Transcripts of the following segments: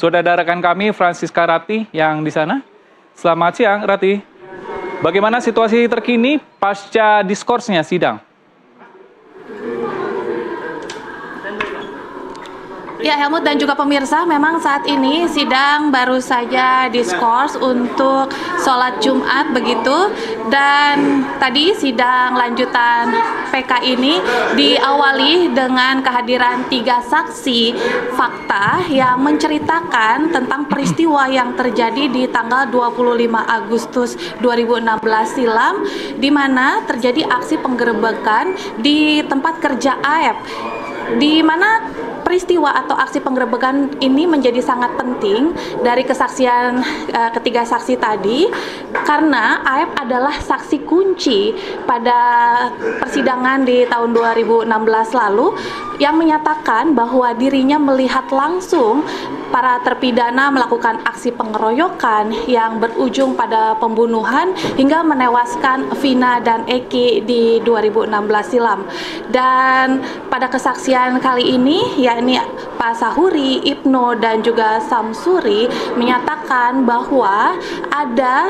Sudah ada rekan kami, Francisca Rati, yang di sana. Selamat siang, Rati. Bagaimana situasi terkini pasca diskorsnya sidang? Ya, Helmut dan juga pemirsa, memang saat ini sidang baru saja diskors untuk sholat Jumat begitu. Dan tadi sidang lanjutan PK ini diawali dengan kehadiran 3 saksi fakta yang menceritakan tentang peristiwa yang terjadi di tanggal 25 Agustus 2016 silam, di mana terjadi aksi penggerebekan di tempat kerja AF, di mana peristiwa atau aksi penggerebekan ini menjadi sangat penting dari kesaksian ketiga saksi tadi, karena AF adalah saksi kunci pada persidangan di tahun 2016 lalu yang menyatakan bahwa dirinya melihat langsung para terpidana melakukan aksi pengeroyokan yang berujung pada pembunuhan hingga menewaskan Vina dan Eki di 2016 silam. Dan pada kesaksian kali ini, yakni Pak Sahuri, Ibnu, dan juga Samsuri menyatakan bahwa ada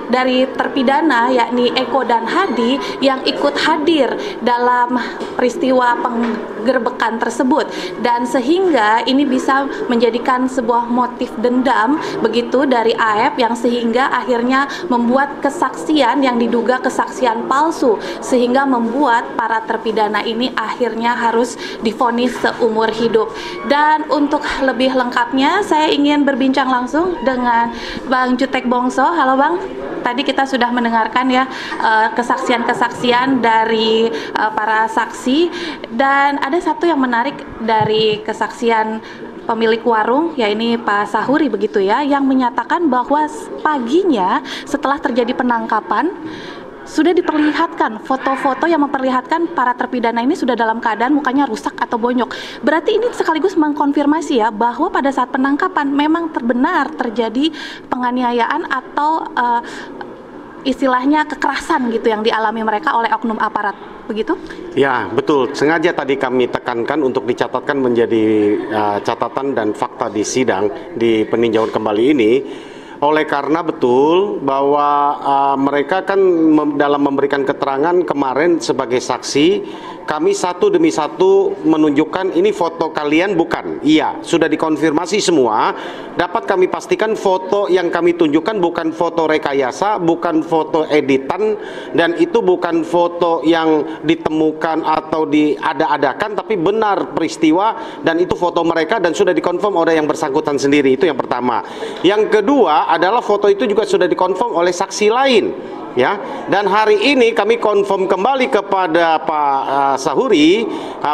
dari terpidana yakni Eko dan Hadi yang ikut hadir dalam peristiwa penggerbekan tersebut, dan sehingga ini bisa menjadikan sebuah motif dendam begitu dari AF yang sehingga akhirnya membuat kesaksian yang diduga kesaksian palsu, sehingga membuat para terpidana ini akhirnya harus divonis seumur hidup. Dan untuk lebih lengkapnya saya ingin berbincang langsung dengan Bang Jutek Bongso. Halo Bang. Tadi kita sudah mendengarkan ya kesaksian-kesaksian dari para saksi, dan ada satu yang menarik dari kesaksian pemilik warung, yakni Pak Sahuri begitu ya, yang menyatakan bahwa paginya setelah terjadi penangkapan sudah diperlihatkan foto-foto yang memperlihatkan para terpidana ini sudah dalam keadaan mukanya rusak atau bonyok. Berarti ini sekaligus mengkonfirmasi ya bahwa pada saat penangkapan memang benar terjadi penganiayaan atau istilahnya kekerasan gitu yang dialami mereka oleh oknum aparat, begitu? Ya, betul. Sengaja tadi kami tekankan untuk dicatatkan menjadi catatan dan fakta di sidang di peninjauan kembali ini. Oleh karena betul bahwa mereka kan dalam memberikan keterangan kemarin sebagai saksi, kami satu demi satu menunjukkan ini foto kalian bukan. Iya, sudah dikonfirmasi semua. Dapat kami pastikan foto yang kami tunjukkan bukan foto rekayasa, bukan foto editan, dan itu bukan foto yang ditemukan atau diada-adakan, tapi benar peristiwa, dan itu foto mereka dan sudah dikonfirm oleh yang bersangkutan sendiri. Itu yang pertama. Yang kedua adalah foto itu juga sudah dikonfirm oleh saksi lain. Ya, dan hari ini kami konfirm kembali kepada Pak Sahuri,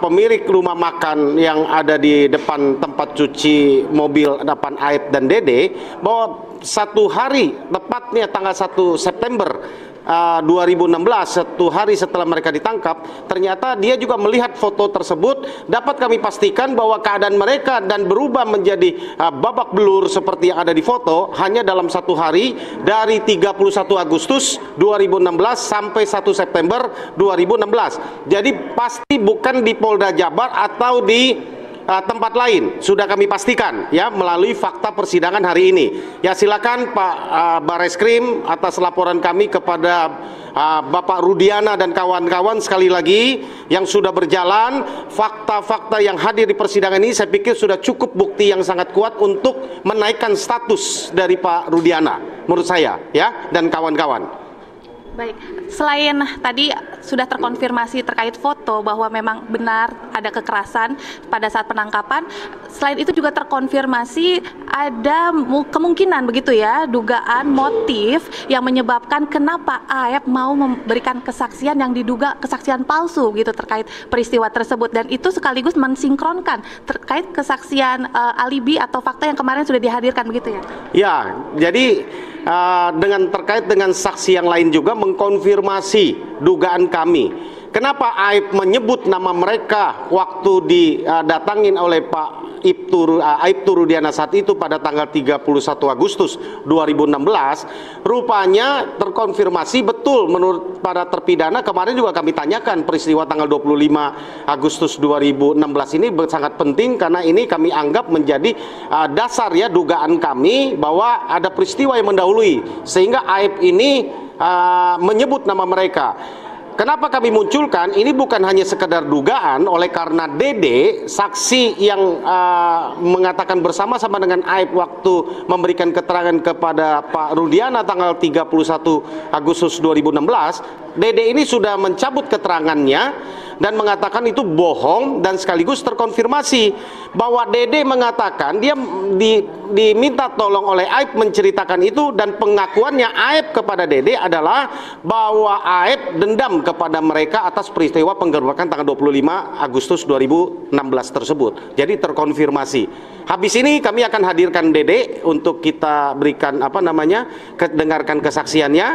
pemilik rumah makan yang ada di depan tempat cuci mobil depan Aib dan Dede, bahwa satu hari, tepatnya tanggal 1 September 2016, satu hari setelah mereka ditangkap, ternyata dia juga melihat foto tersebut. Dapat kami pastikan bahwa keadaan mereka dan berubah menjadi babak belur seperti yang ada di foto hanya dalam satu hari, dari 31 Agustus 2016 sampai 1 September 2016. Jadi pasti bukan di Polda Jabar atau di tempat lain, sudah kami pastikan ya melalui fakta persidangan hari ini. Ya, silakan Pak Bareskrim atas laporan kami kepada Bapak Rudiana dan kawan-kawan sekali lagi yang sudah berjalan. Fakta-fakta yang hadir di persidangan ini saya pikir sudah cukup bukti yang sangat kuat untuk menaikkan status dari Pak Rudiana menurut saya ya, dan kawan-kawan. Baik, selain tadi sudah terkonfirmasi terkait foto bahwa memang benar ada kekerasan pada saat penangkapan, selain itu juga terkonfirmasi ada kemungkinan begitu ya, dugaan motif yang menyebabkan kenapa AF mau memberikan kesaksian yang diduga kesaksian palsu gitu terkait peristiwa tersebut, dan itu sekaligus mensinkronkan terkait kesaksian alibi atau fakta yang kemarin sudah dihadirkan begitu ya? Ya, jadi terkait dengan saksi yang lain juga mengkonfirmasi dugaan kami. Kenapa Aib menyebut nama mereka waktu didatangin oleh Pak Aibtu Rudiana saat itu pada tanggal 31 Agustus 2016? Rupanya terkonfirmasi betul menurut para terpidana. Kemarin juga kami tanyakan peristiwa tanggal 25 Agustus 2016 ini sangat penting karena ini kami anggap menjadi dasar ya dugaan kami bahwa ada peristiwa yang mendahului sehingga Aib ini menyebut nama mereka. Kenapa kami munculkan? Ini bukan hanya sekedar dugaan, oleh karena Dede, saksi yang mengatakan bersama-sama dengan Aib waktu memberikan keterangan kepada Pak Rudiana tanggal 31 Agustus 2016, Dede ini sudah mencabut keterangannya dan mengatakan itu bohong dan sekaligus terkonfirmasi bahwa Dede mengatakan dia diminta tolong oleh Aib menceritakan itu dan pengakuannya Aib kepada Dede adalah bahwa Aib dendam kepada mereka atas peristiwa penggerbekan tanggal 25 Agustus 2016 tersebut. Jadi terkonfirmasi. Habis ini kami akan hadirkan Dede untuk kita berikan dengarkan kesaksiannya.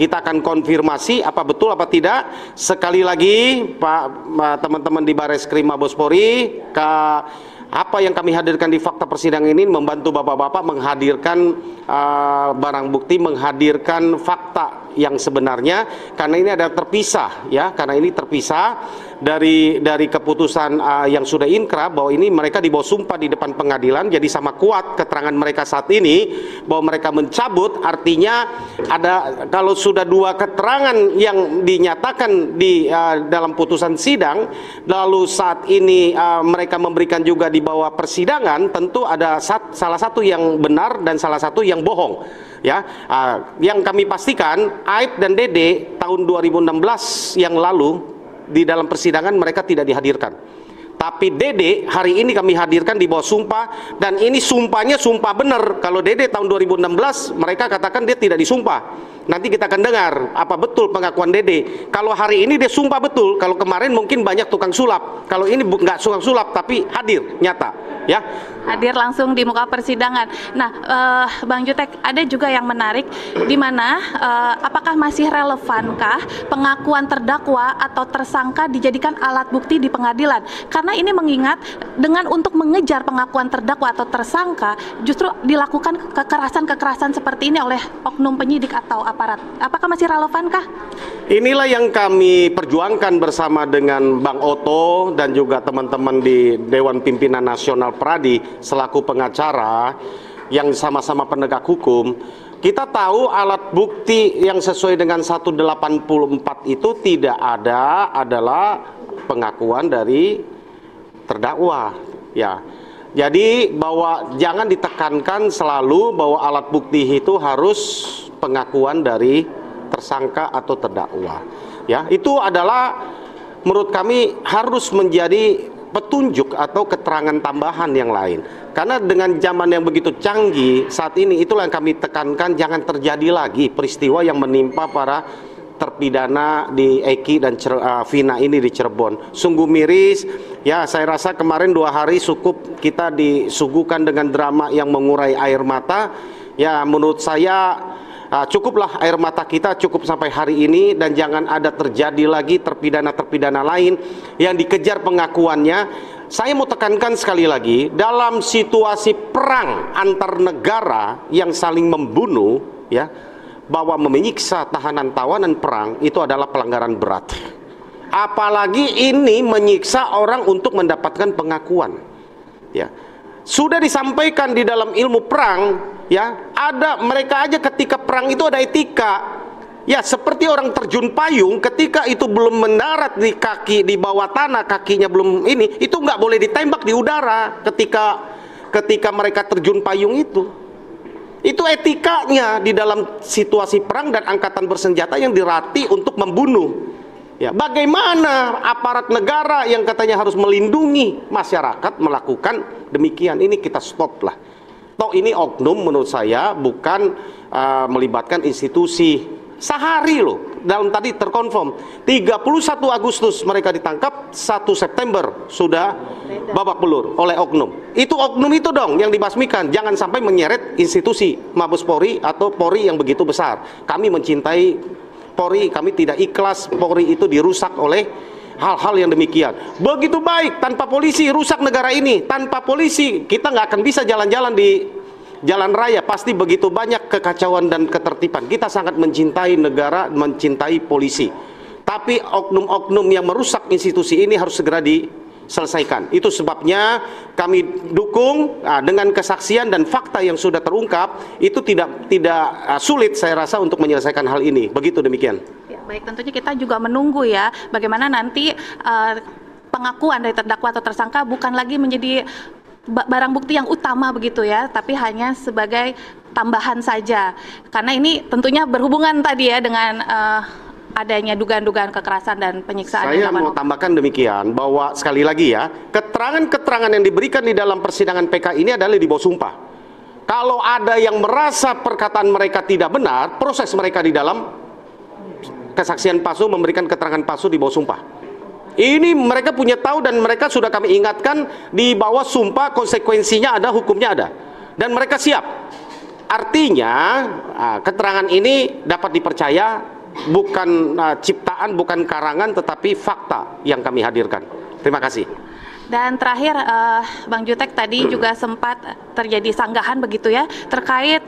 Kita akan konfirmasi apa betul apa tidak. Sekali lagi teman-teman di Bareskrim Mabes Polri, apa yang kami hadirkan di fakta persidangan ini membantu bapak-bapak menghadirkan barang bukti, menghadirkan fakta yang sebenarnya, karena ini ada terpisah ya, karena ini terpisah dari keputusan yang sudah inkrah bahwa ini mereka dibawa sumpah di depan pengadilan, jadi sama kuat keterangan mereka saat ini bahwa mereka mencabut. Artinya ada, kalau sudah dua keterangan yang dinyatakan di dalam putusan sidang, lalu saat ini mereka memberikan juga di bawah persidangan, tentu ada salah satu yang benar dan salah satu yang bohong ya. Yang kami pastikan Aib dan Dede tahun 2016 yang lalu di dalam persidangan mereka tidak dihadirkan. Tapi Dede hari ini kami hadirkan di bawah sumpah, dan ini sumpahnya sumpah benar. Kalau Dede tahun 2016 mereka katakan dia tidak disumpah. Nanti kita akan dengar apa betul pengakuan Dede. Kalau hari ini dia sumpah betul, kalau kemarin mungkin banyak tukang sulap. Kalau ini nggak tukang sulap tapi hadir nyata ya. Hadir langsung di muka persidangan. Nah, Bang Jutek, ada juga yang menarik di mana apakah masih relevankah pengakuan terdakwa atau tersangka dijadikan alat bukti di pengadilan? Karena ini mengingat dengan untuk mengejar pengakuan terdakwa atau tersangka justru dilakukan kekerasan-kekerasan seperti ini oleh oknum penyidik atau aparat. Apakah masih relevankah? Inilah yang kami perjuangkan bersama dengan Bang Oto dan juga teman-teman di Dewan Pimpinan Nasional Pradi selaku pengacara yang sama-sama penegak hukum. Kita tahu alat bukti yang sesuai dengan 184 itu tidak ada adalah pengakuan dari terdakwa ya. Jadi bahwa jangan ditekankan selalu bahwa alat bukti itu harus pengakuan dari tersangka atau terdakwa ya. Itu adalah menurut kami harus menjadi petunjuk atau keterangan tambahan yang lain. Karena dengan zaman yang begitu canggih saat ini, itulah yang kami tekankan, jangan terjadi lagi peristiwa yang menimpa para terpidana di Eki dan Vina ini di Cirebon. Sungguh miris ya. Saya rasa kemarin 2 hari cukup kita disuguhkan dengan drama yang mengurai air mata ya. Menurut saya cukuplah air mata kita cukup sampai hari ini, dan jangan ada terjadi lagi terpidana-terpidana lain yang dikejar pengakuannya. Saya mau tekankan sekali lagi, dalam situasi perang antar negara yang saling membunuh ya, bahwa menyiksa tahanan-tawanan perang itu adalah pelanggaran berat. Apalagi ini menyiksa orang untuk mendapatkan pengakuan ya. Sudah disampaikan di dalam ilmu perang ya, ada mereka aja ketika perang itu ada etika ya, seperti orang terjun payung, ketika itu belum mendarat di kaki di bawah tanah, kakinya belum ini, itu nggak boleh ditembak di udara ketika mereka terjun payung itu etikanya di dalam situasi perang dan angkatan bersenjata yang dilatih untuk membunuh ya. Bagaimana aparat negara yang katanya harus melindungi masyarakat melakukan demikian? Ini kita stop lah. Toh ini oknum menurut saya bukan melibatkan institusi. Sehari loh, dalam tadi terkonfirm 31 Agustus mereka ditangkap, 1 September sudah babak belur oleh oknum. Itu oknum itu dong yang dibasmikan. Jangan sampai menyeret institusi Mabes Polri atau Polri yang begitu besar. Kami mencintai Polri, kami tidak ikhlas Polri itu dirusak oleh hal-hal yang demikian. Begitu baik, tanpa polisi rusak negara ini. Tanpa polisi kita nggak akan bisa jalan-jalan di jalan raya. Pasti begitu banyak kekacauan dan ketertiban. Kita sangat mencintai negara, mencintai polisi. Tapi oknum-oknum yang merusak institusi ini harus segera diselesaikan. Itu sebabnya kami dukung dengan kesaksian dan fakta yang sudah terungkap. Itu tidak sulit saya rasa untuk menyelesaikan hal ini. Begitu demikian. Ya, baik, tentunya kita juga menunggu ya bagaimana nanti pengakuan dari terdakwa atau tersangka bukan lagi menjadi barang bukti yang utama begitu ya, tapi hanya sebagai tambahan saja. Karena ini tentunya berhubungan tadi ya dengan adanya dugaan-dugaan kekerasan dan penyiksaan. Saya mau tambahkan demikian, bahwa sekali lagi ya, keterangan-keterangan yang diberikan di dalam persidangan PK ini adalah di bawah sumpah. Kalau ada yang merasa perkataan mereka tidak benar, proses mereka di dalam kesaksian palsu, memberikan keterangan palsu di bawah sumpah. Ini mereka punya tahu dan mereka sudah kami ingatkan di bawah sumpah, konsekuensinya ada, hukumnya ada. Dan mereka siap. Artinya keterangan ini dapat dipercaya, bukan ciptaan, bukan karangan, tetapi fakta yang kami hadirkan. Terima kasih. Dan terakhir, Bang Jutek, tadi juga sempat terjadi sanggahan begitu ya, terkait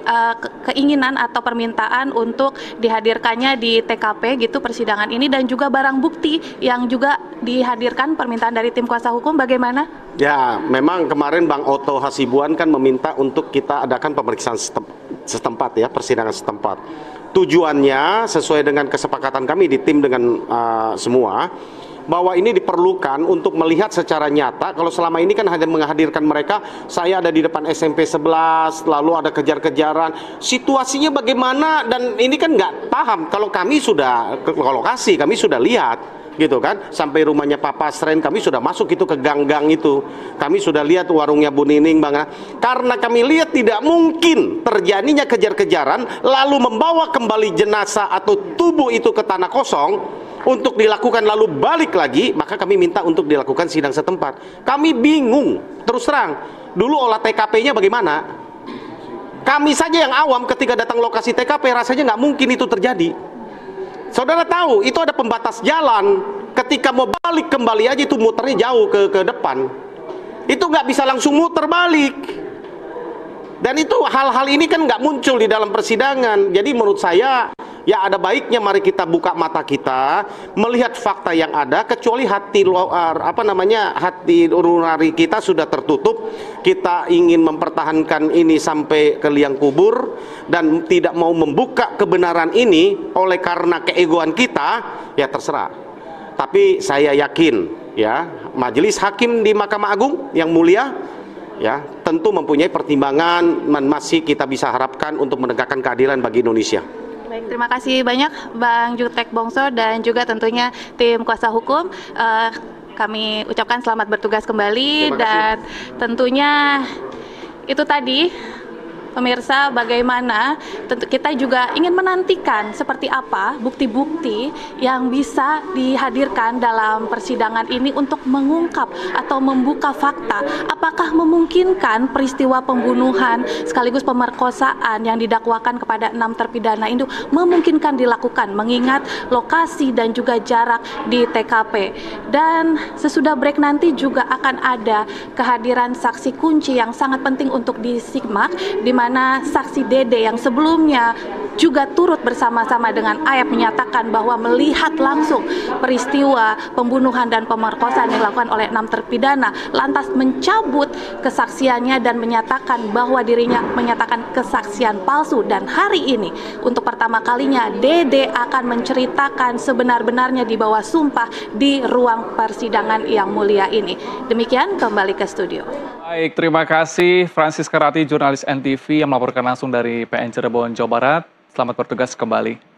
keinginan atau permintaan untuk dihadirkannya di TKP gitu persidangan ini, dan juga barang bukti yang juga dihadirkan permintaan dari tim kuasa hukum, bagaimana? Ya, memang kemarin Bang Otto Hasibuan kan meminta untuk kita adakan pemeriksaan setempat ya, persidangan setempat. Tujuannya sesuai dengan kesepakatan kami di tim dengan semua, bahwa ini diperlukan untuk melihat secara nyata. Kalau selama ini kan hanya menghadirkan mereka, saya ada di depan SMP 11, lalu ada kejar-kejaran, situasinya bagaimana, dan ini kan nggak paham. Kalau kami sudah ke lokasi, kami sudah lihat gitu kan, sampai rumahnya Pak Pasren, kami sudah masuk itu ke gang-gang itu, kami sudah lihat warungnya Bu Nining, Bang. Karena kami lihat tidak mungkin terjadinya kejar-kejaran lalu membawa kembali jenazah atau tubuh itu ke tanah kosong untuk dilakukan lalu balik lagi, maka kami minta untuk dilakukan sidang setempat. Kami bingung, terus terang. Dulu olah TKP-nya bagaimana? Kami saja yang awam ketika datang lokasi TKP rasanya nggak mungkin itu terjadi. Saudara tahu, itu ada pembatas jalan. Ketika mau balik kembali aja itu muternya jauh ke depan. Itu nggak bisa langsung muter balik. Dan itu hal-hal ini kan nggak muncul di dalam persidangan. Jadi menurut saya, ya ada baiknya mari kita buka mata kita, melihat fakta yang ada, kecuali hati hati nurani kita sudah tertutup, kita ingin mempertahankan ini sampai ke liang kubur dan tidak mau membuka kebenaran ini oleh karena keegoan kita, ya terserah. Tapi saya yakin ya, majelis hakim di Mahkamah Agung yang mulia ya tentu mempunyai pertimbangan, masih kita bisa harapkan untuk menegakkan keadilan bagi Indonesia. Baik, terima kasih banyak Bang Jutek Bongso dan juga tentunya tim kuasa hukum. Kami ucapkan selamat bertugas kembali, dan tentunya itu tadi pemirsa, bagaimana tentu kita juga ingin menantikan seperti apa bukti-bukti yang bisa dihadirkan dalam persidangan ini untuk mengungkap atau membuka fakta. Apakah memungkinkan peristiwa pembunuhan sekaligus pemerkosaan yang didakwakan kepada 6 terpidana itu memungkinkan dilakukan mengingat lokasi dan juga jarak di TKP. Dan sesudah break nanti juga akan ada kehadiran saksi kunci yang sangat penting untuk disimak, di mana saksi Dede yang sebelumnya juga turut bersama-sama dengan Ayep menyatakan bahwa melihat langsung peristiwa pembunuhan dan pemerkosaan yang dilakukan oleh 6 terpidana, lantas mencabut kesaksiannya dan menyatakan bahwa dirinya menyatakan kesaksian palsu. Dan hari ini untuk pertama kalinya Dede akan menceritakan sebenar-benarnya di bawah sumpah di ruang persidangan yang mulia ini. Demikian, kembali ke studio. Baik, terima kasih Francisca Rati, jurnalis NTV yang melaporkan langsung dari PN Cirebon, Jawa Barat. Selamat bertugas kembali.